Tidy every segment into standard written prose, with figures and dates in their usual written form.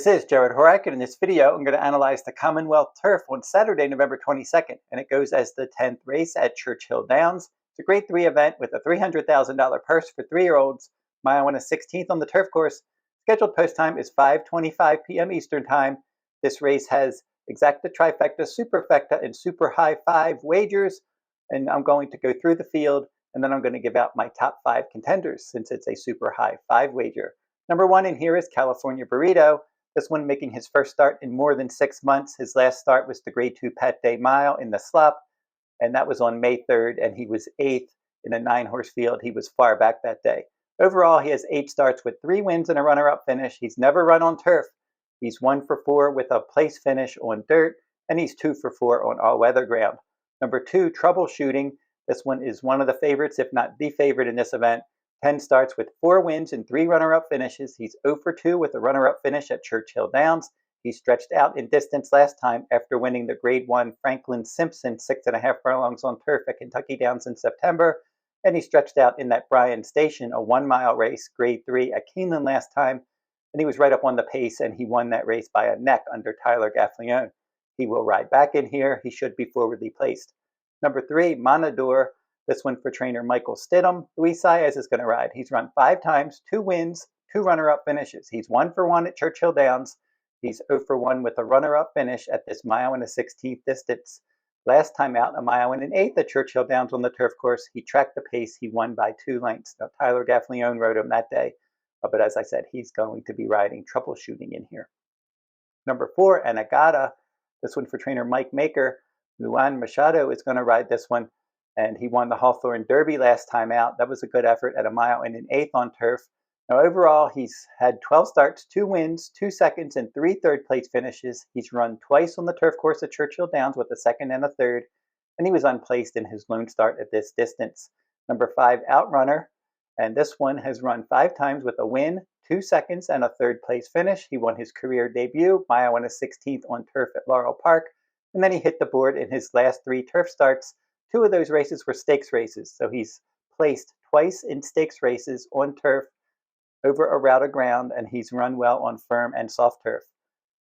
This is Jarrod Horak, and in this video I'm going to analyze the Commonwealth Turf on Saturday, November 22nd, and it goes as the 10th race at Churchill Downs. It's a grade 3 event with a $300,000 purse for 3-year-olds. Mile and a 16th on the turf course. Scheduled post time is 5:25 p.m. Eastern Time. This race has exacta, trifecta, superfecta, and super high 5 wagers, and I'm going to go through the field, and then I'm going to give out my top 5 contenders since it's a super high 5 wager. Number 1 in here is California Burrito. This one making his first start in more than 6 months. His last start was the grade 2 Pat Day Mile in the slop, and that was on May 3rd, and he was 8th in a 9-horse field. He was far back that day. Overall, he has 8 starts with 3 wins and a runner-up finish. He's never run on turf. He's 1 for 4 with a place finish on dirt, and he's 2 for 4 on all-weather ground. Number 2, Troubleshooting. This one is one of the favorites, if not the favorite in this event. 10 starts with 4 wins and 3 runner-up finishes. He's 0 for 2 with a runner-up finish at Churchill Downs. He stretched out in distance last time after winning the Grade 1 Franklin Simpson 6.5 furlongs on turf at Kentucky Downs in September. And he stretched out in that Bryan Station, a 1-mile race, Grade 3 at Keeneland last time. And he was right up on the pace, and he won that race by a neck under Tyler Gaffalione. He will ride back in here. He should be forwardly placed. Number 3, Montador. This one for trainer Michael Stidham. Luis Saez is going to ride. He's run 5 times, 2 wins, 2 runner-up finishes. He's 1 for 1 at Churchill Downs. He's 0 for 1 with a runner-up finish at this mile and a 16th distance. Last time out, a mile and an 1/8 at Churchill Downs on the turf course. He tracked the pace. He won by 2 lengths. Now, Tyler Gaffalione rode him that day. But as I said, he's going to be riding Troubleshooting in here. Number 4, Anegada. This one for trainer Mike Maker. Luan Machado is going to ride this one. And he won the Hawthorne Derby last time out. That was a good effort at a mile and an 1/8 on turf. Now, overall, he's had 12 starts, 2 wins, 2 seconds, and 3 third-place finishes. He's run twice on the turf course at Churchill Downs with a 2nd and a 3rd, and he was unplaced in his lone start at this distance. Number 5, Outrunner, and this one has run 5 times with a win, 2 seconds, and a 3rd-place finish. He won his career debut, mile and a 16th on turf at Laurel Park, and then he hit the board in his last 3 turf starts. 2 of those races were stakes races, so he's placed twice in stakes races on turf over a route of ground, and he's run well on firm and soft turf.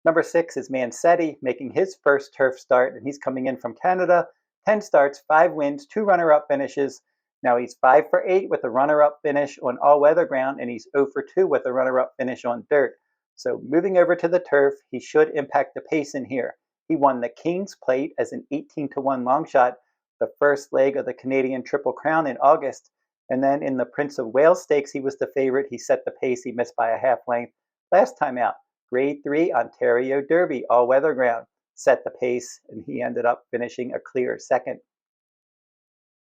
Number 6 is Mansetti, making his first turf start, and he's coming in from Canada. 10 starts, 5 wins, 2 runner-up finishes. Now he's 5 for 8 with a runner-up finish on all-weather ground, and he's 0 for 2 with a runner-up finish on dirt. So moving over to the turf, he should impact the pace in here. He won the King's Plate as an 18-to-1 long shot, the first leg of the Canadian Triple Crown in August. And then in the Prince of Wales Stakes, he was the favorite. He set the pace. He missed by a half length last time out. Grade 3 Ontario Derby, all-weather ground, set the pace, and he ended up finishing a clear 2nd.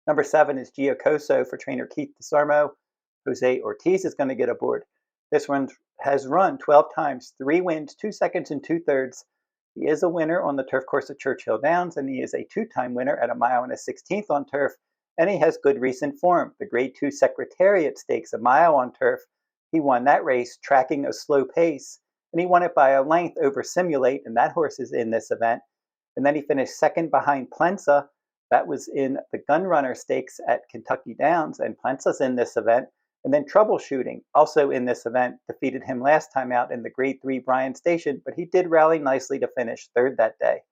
Number 7 is Giocoso for trainer Keith DeSarmo. Jose Ortiz is going to get aboard. This one has run 12 times, 3 wins, 2 seconds, and 2 thirds. He is a winner on the turf course at Churchill Downs, and he is a 2-time winner at a mile and a 16th on turf, and he has good recent form. The Grade 2 Secretariat Stakes, a mile on turf, he won that race tracking a slow pace, and he won it by a length over Simulate, and that horse is in this event. And then he finished 2nd behind Plensa. That was in the Gunrunner Stakes at Kentucky Downs, and Plensa's in this event. And then Troubleshooting, also in this event, defeated him last time out in the Grade 3 Bryan Station, but he did rally nicely to finish 3rd that day.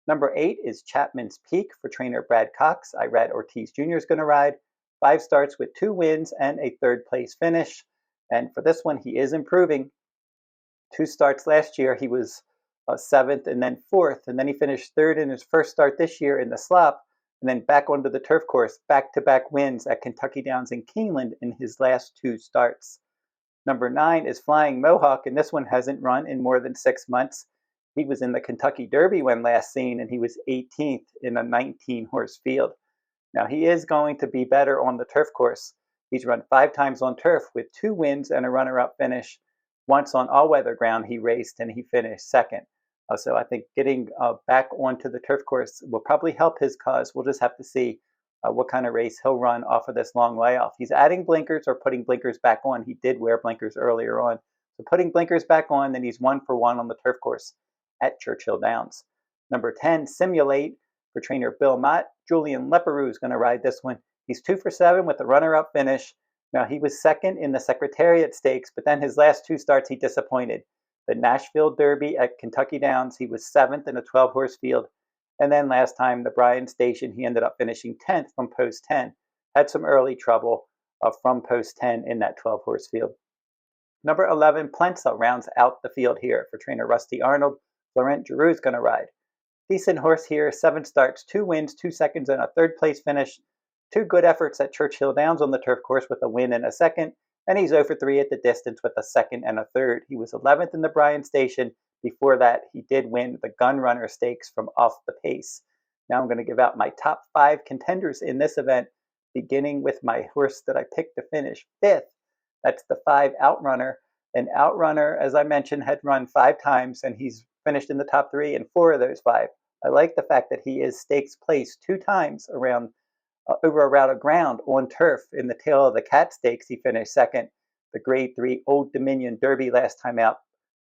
Number 8 is Chapman's Peak for trainer Brad Cox. Irad Ortiz Jr. is going to ride. 5 starts with 2 wins and a 3rd-place finish. And for this one, he is improving. 2 starts last year, he was 7th and then 4th, and then he finished 3rd in his first start this year in the slop. And then back onto the turf course, back-to-back wins at Kentucky Downs and Keeneland in his last 2 starts. Number 9 is Flying Mohawk, and this one hasn't run in more than 6 months. He was in the Kentucky Derby when last seen, and he was 18th in a 19-horse field. Now, he is going to be better on the turf course. He's run 5 times on turf with 2 wins and a runner-up finish. Once on all-weather ground, he raced, and he finished 2nd. So I think getting back onto the turf course will probably help his cause. We'll just have to see what kind of race he'll run off of this long layoff. He's adding blinkers or putting blinkers back on. He did wear blinkers earlier on. So putting blinkers back on, then he's 1 for 1 on the turf course at Churchill Downs. Number 10, Simulate for trainer Bill Mott. Julian Leparoux is going to ride this one. He's 2 for 7 with a runner-up finish. Now, he was 2nd in the Secretariat Stakes, but then his last 2 starts, he disappointed. the Nashville Derby at Kentucky Downs, he was 7th in a 12-horse field. And then last time, the Bryan Station, he ended up finishing 10th from post 10. Had some early trouble from post 10 in that 12-horse field. Number 11, Plensa, rounds out the field here for trainer Rusty Arnold. Laurent Giroux's going to ride. Decent horse here, 7 starts, 2 wins, 2 seconds, and a 3rd place finish. 2 good efforts at Churchill Downs on the turf course with a win and a second. And he's 0 for 3 at the distance with a 2nd and a 3rd. He was 11th in the Bryan Station. Before that, he did win the Gunrunner Stakes from Off the Pace. Now I'm going to give out my top 5 contenders in this event, beginning with my horse that I picked to finish 5th. That's the 5 Outrunner. And Outrunner, as I mentioned, had run 5 times, and he's finished in the top 3 in 4 of those 5. I like the fact that he is stakes placed 2 times around over a route of ground on turf. In the Tail of the Cat Stakes, he finished 2nd. The Grade 3 Old Dominion Derby last time out,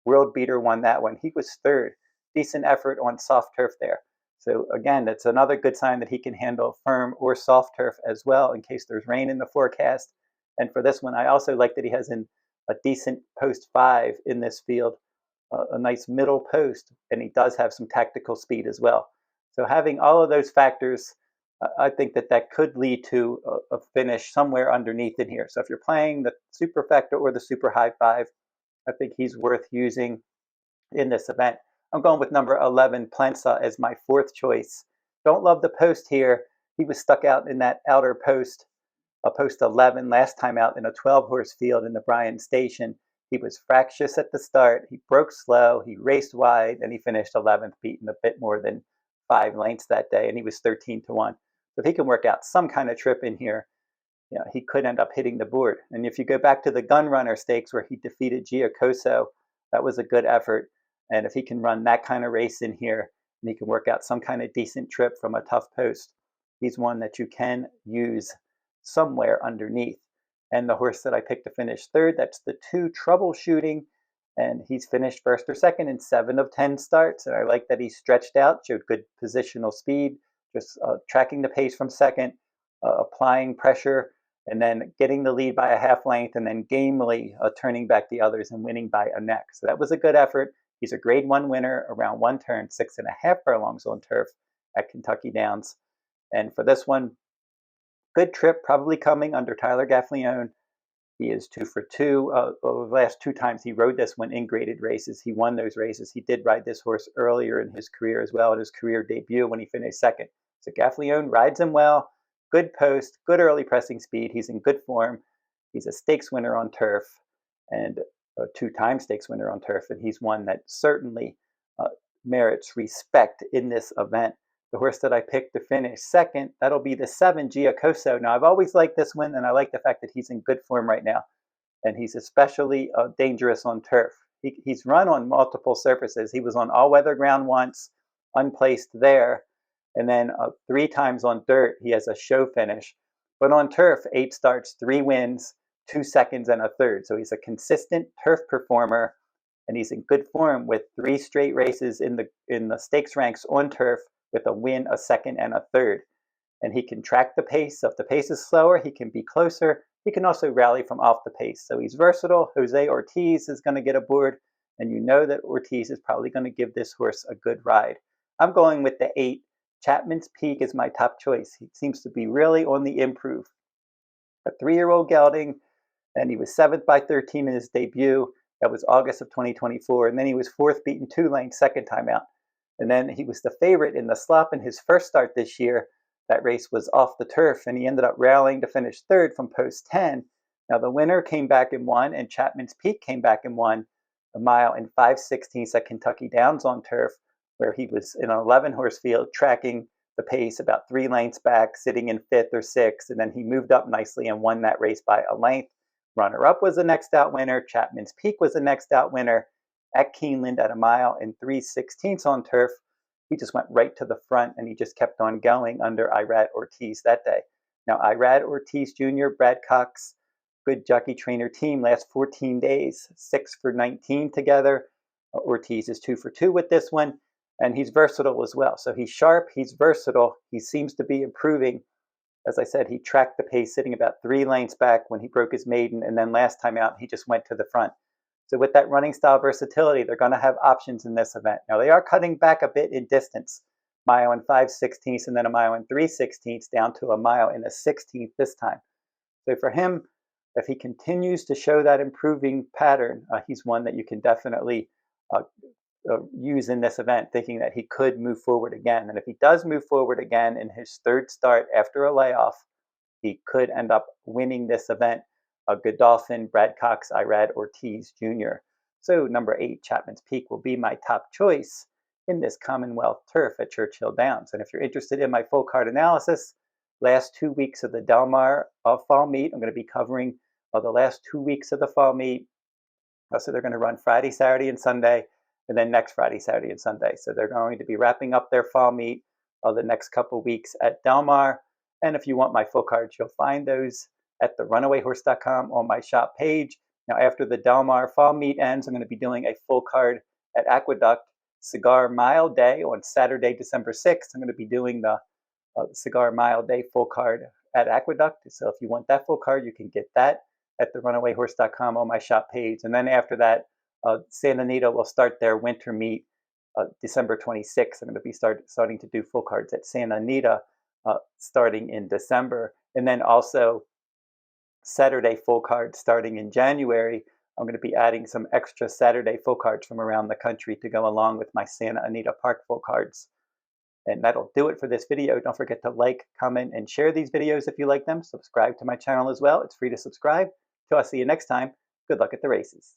World Beater won that one. He was 3rd. Decent effort on soft turf there. So again, that's another good sign that he can handle firm or soft turf as well in case there's rain in the forecast. And for this one, I also like that he has a decent post 5 in this field, a nice middle post, and he does have some tactical speed as well. So having all of those factors, I think that could lead to a finish somewhere underneath in here. So if you're playing the superfecta or the super high 5, I think he's worth using in this event. I'm going with number 11, Plensa, as my 4th choice. Don't love the post here. He was stuck out in that outer post, post 11 last time out in a 12-horse field in the Bryan Station. He was fractious at the start. He broke slow. He raced wide, and he finished 11th, beaten a bit more than 5 lengths that day, and he was 13-1. So if he can work out some kind of trip in here, he could end up hitting the board. And if you go back to the Gunrunner Stakes where he defeated Giocoso, that was a good effort. And if he can run that kind of race in here, and he can work out some kind of decent trip from a tough post, he's one that you can use somewhere underneath. And the horse that I picked to finish 3rd, that's the 2 Troubleshooting. And he's finished 1st or 2nd in 7 of 10 starts. And I like that he's stretched out, showed good positional speed, just tracking the pace from 2nd, applying pressure, and then getting the lead by a half length, and then gamely turning back the others and winning by a neck. So that was a good effort. He's a Grade 1 winner around 1 turn, 6.5 furlongs on turf at Kentucky Downs. And for this one, good trip probably coming under Tyler Gaffalione. He is 2 for 2. The last 2 times he rode this one in graded races, he won those races. He did ride this horse earlier in his career as well, at his career debut when he finished 2nd. So Gaffalione rides him well. Good post, good early pressing speed. He's in good form. He's a stakes winner on turf, and a 2-time stakes winner on turf, and he's one that certainly merits respect in this event. The horse that I picked to finish 2nd, that'll be the 7, Giocoso. Now, I've always liked this one, and I like the fact that he's in good form right now, and he's especially dangerous on turf. He's run on multiple surfaces. He was on all-weather ground once, unplaced there, and then 3 times on dirt. He has a show finish. But on turf, 8 starts, 3 wins, 2 seconds, and a 3rd. So he's a consistent turf performer, and he's in good form with 3 straight races in the stakes ranks on turf with a win, a 2nd, and a 3rd. And he can track the pace. So if the pace is slower, he can be closer. He can also rally from off the pace. So he's versatile. Jose Ortiz is going to get aboard, and you know that Ortiz is probably going to give this horse a good ride. I'm going with the 8. Chapman's Peak is my top choice. He seems to be really on the improve. A 3-year-old gelding, and he was 7th by 13 in his debut. That was August of 2024. And then he was 4th, beaten 2 lengths, 2nd time out. And then he was the favorite in the slop in his first start this year. That race was off the turf, and he ended up rallying to finish 3rd from post 10. Now the winner came back and won, and Chapman's Peak came back and won a mile in 5/16 at Kentucky Downs on turf, where he was in an 11-horse field tracking the pace about 3 lengths back, sitting in 5th or 6th, and then he moved up nicely and won that race by a length. Runner-up was the next out winner. Chapman's Peak was the next out winner at Keeneland at a mile in 3/16 on turf. He just went right to the front, and he just kept on going under Irad Ortiz that day. Now, Irad Ortiz Jr., Brad Cox, good jockey trainer team, last 14 days, 6 for 19 together. Ortiz is 2 for 2 with this one, and he's versatile as well. So he's sharp, he's versatile, he seems to be improving. As I said, he tracked the pace sitting about 3 lengths back when he broke his maiden, and then last time out, he just went to the front. So with that running style versatility, they're going to have options in this event. Now they are cutting back a bit in distance, mile and 5/16 and then a mile and 3/16 down to a mile and a 16th this time. So for him, if he continues to show that improving pattern, he's one that you can definitely uh, use in this event, thinking that he could move forward again. And if he does move forward again in his third start after a layoff, he could end up winning this event. Godolphin, Brad Cox, Irad Ortiz Jr. So number 8, Chapman's Peak, will be my top choice in this Commonwealth Turf at Churchill Downs. And if you're interested in my full card analysis, last 2 weeks of the Del Mar fall meet, I'm going to be covering the last 2 weeks of the fall meet. So they're going to run Friday, Saturday, and Sunday, and then next Friday, Saturday, and Sunday. So they're going to be wrapping up their fall meet the next couple weeks at Del Mar. And if you want my full cards, you'll find those at the runawayhorse.com on my shop page. Now, after the Del Mar fall meet ends, I'm going to be doing a full card at Aqueduct Cigar Mile Day on Saturday, December 6th. I'm going to be doing the Cigar Mile Day full card at Aqueduct. So if you want that full card, you can get that at the runawayhorse.com on my shop page. And then after that, Santa Anita will start their winter meet December 26th. I'm going to be starting to do full cards at Santa Anita starting in December. And then also Saturday full cards starting in January. I'm going to be adding some extra Saturday full cards from around the country to go along with my Santa Anita Park full cards. And that'll do it for this video. Don't forget to like, comment, and share these videos if you like them. Subscribe to my channel as well. It's free to subscribe. Till I see you next time, good luck at the races.